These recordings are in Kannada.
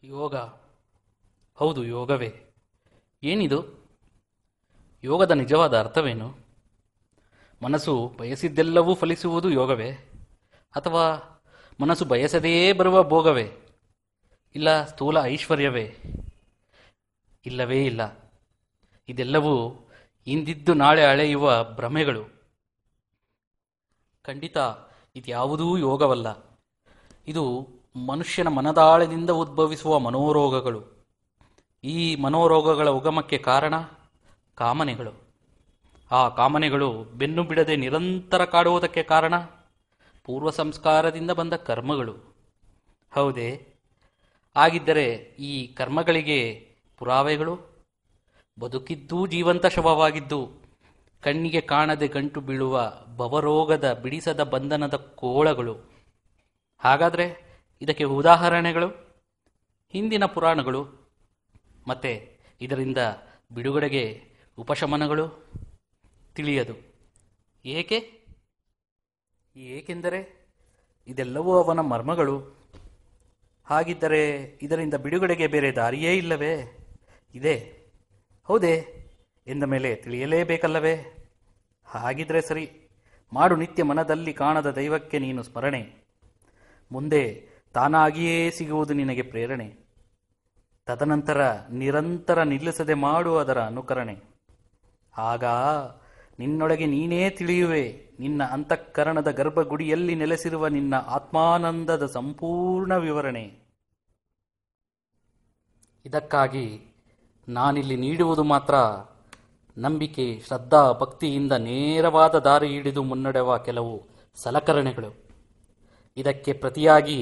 ಯೋಗ. ಹೌದು, ಯೋಗವೇ. ಏನಿದು? ಯೋಗದ ನಿಜವಾದ ಅರ್ಥವೇನು? ಮನಸ್ಸು ಬಯಸಿದ್ದೆಲ್ಲವೂ ಫಲಿಸುವುದು ಯೋಗವೇ? ಅಥವಾ ಮನಸ್ಸು ಬಯಸದೇ ಬರುವ ಭೋಗವೇ? ಇಲ್ಲ ಸ್ಥೂಲ ಐಶ್ವರ್ಯವೇ? ಇಲ್ಲವೇ ಇಲ್ಲ. ಇದೆಲ್ಲವೂ ಇಂದಿದ್ದು ನಾಳೆ ಅಳೆಯುವ ಭ್ರಮೆಗಳು. ಖಂಡಿತ ಇದ್ಯಾವುದೂ ಯೋಗವಲ್ಲ. ಇದು ಮನುಷ್ಯನ ಮನದಾಳದಿಂದ ಉದ್ಭವಿಸುವ ಮನೋರೋಗಗಳು. ಈ ಮನೋರೋಗಗಳ ಉಗಮಕ್ಕೆ ಕಾರಣ ಕಾಮನೆಗಳು. ಆ ಕಾಮನೆಗಳು ಬೆನ್ನು ಬಿಡದೆ ನಿರಂತರ ಕಾಡುವುದಕ್ಕೆ ಕಾರಣ ಪೂರ್ವ ಸಂಸ್ಕಾರದಿಂದ ಬಂದ ಕರ್ಮಗಳು. ಹೌದೇ? ಹಾಗಿದ್ದರೆ ಈ ಕರ್ಮಗಳಿಗೆ ಪುರಾವೆಗಳು? ಬದುಕಿದ್ದೂ ಜೀವಂತ ಶವವಾಗಿದ್ದು ಕಣ್ಣಿಗೆ ಕಾಣದೆ ಗಂಟು ಬೀಳುವ ಭವರೋಗದ ಬಿಡಿಸದ ಬಂಧನದ ಕೋಳಗಳು. ಹಾಗಾದರೆ ಇದಕ್ಕೆ ಉದಾಹರಣೆಗಳು ಹಿಂದಿನ ಪುರಾಣಗಳು. ಮತ್ತೆ ಇದರಿಂದ ಬಿಡುಗಡೆಗೆ ಉಪಶಮನಗಳು ತಿಳಿಯದು. ಏಕೆಂದರೆ ಇದೆಲ್ಲವೂ ಅವನ ಮರ್ಮಗಳು. ಹಾಗಿದ್ದರೆ ಇದರಿಂದ ಬಿಡುಗಡೆಗೆ ಬೇರೆ ದಾರಿಯೇ ಇಲ್ಲವೇ? ಇದೆ. ಹೌದೇ ಎಂದ ಮೇಲೆ ತಿಳಿಯಲೇಬೇಕಲ್ಲವೇ? ಹಾಗಿದ್ರೆ ಸರಿ, ಮಾಡು ನಿತ್ಯ ಮನದಲ್ಲಿ ಕಾಣದ ದೈವಕ್ಕೆ ನೀನು ಸ್ಮರಣೆ. ಮುಂದೆ ತಾನಾಗಿಯೇ ಸಿಗುವುದು ನಿನಗೆ ಪ್ರೇರಣೆ. ತದನಂತರ ನಿರಂತರ ನಿಲ್ಲಿಸದೆ ಮಾಡು ಅದರ ಅನುಕರಣೆ. ಆಗ ನಿನ್ನೊಳಗೆ ನೀನೇ ತಿಳಿಯುವೆ ನಿನ್ನ ಅಂತಃಕರಣದ ಗರ್ಭಗುಡಿಯಲ್ಲಿ ನೆಲೆಸಿರುವ ನಿನ್ನ ಆತ್ಮಾನಂದದ ಸಂಪೂರ್ಣ ವಿವರಣೆ. ಇದಕ್ಕಾಗಿ ನಾನಿಲ್ಲಿ ನೀಡುವುದು ಮಾತ್ರ ನಂಬಿಕೆ, ಶ್ರದ್ಧಾ, ಭಕ್ತಿಯಿಂದ ನೇರವಾದ ದಾರಿ ಹಿಡಿದು ಮುನ್ನಡೆಯುವ ಕೆಲವು ಸಲಕರಣೆಗಳು. ಇದಕ್ಕೆ ಪ್ರತಿಯಾಗಿ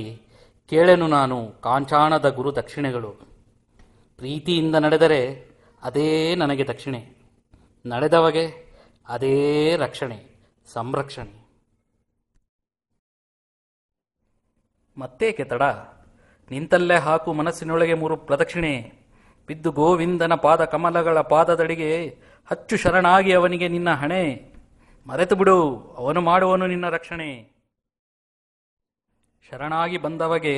ಕೇಳೆನು ನಾನು ಕಾಂಚಾಣದ ಗುರು ದಕ್ಷಿಣೆಗಳು. ಪ್ರೀತಿಯಿಂದ ನಡೆದರೆ ಅದೇ ನನಗೆ ದಕ್ಷಿಣೆ, ನಡೆದವಗೆ ಅದೇ ರಕ್ಷಣೆ, ಸಂರಕ್ಷಣೆ. ಮತ್ತೇಕೆ ತಡ? ನಿಂತಲ್ಲೇ ಹಾಕು ಮನಸ್ಸಿನೊಳಗೆ 3 ಪ್ರದಕ್ಷಿಣೆ. ಬಿದ್ದು ಗೋವಿಂದನ ಪಾದ ಕಮಲಗಳ ಪಾದದಡಿಗೆ ಹಚ್ಚು ಶರಣಾಗಿ ಅವನಿಗೆ ನಿನ್ನ ಹಣೆ. ಮರೆತು ಬಿಡು, ಅವನು ಮಾಡುವನು ನಿನ್ನ ರಕ್ಷಣೆ. ಶರಣಾಗಿ ಬಂದವಗೆ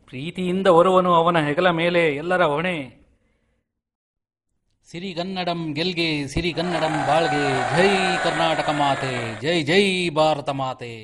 ಪ್ರೀತಿಯಿಂದ ಹೊರುವನು ಅವನ ಹೆಗಲ ಮೇಲೆ ಎಲ್ಲರ ಹೊಣೆ. ಸಿರಿಗನ್ನಡಂ ಗೆಲ್ಗೆ, ಸಿರಿಗನ್ನಡಂ ಬಾಳ್ಗೆ. ಜೈ ಕರ್ನಾಟಕ ಮಾತೆ, ಜೈ ಜೈ ಭಾರತ ಮಾತೆ.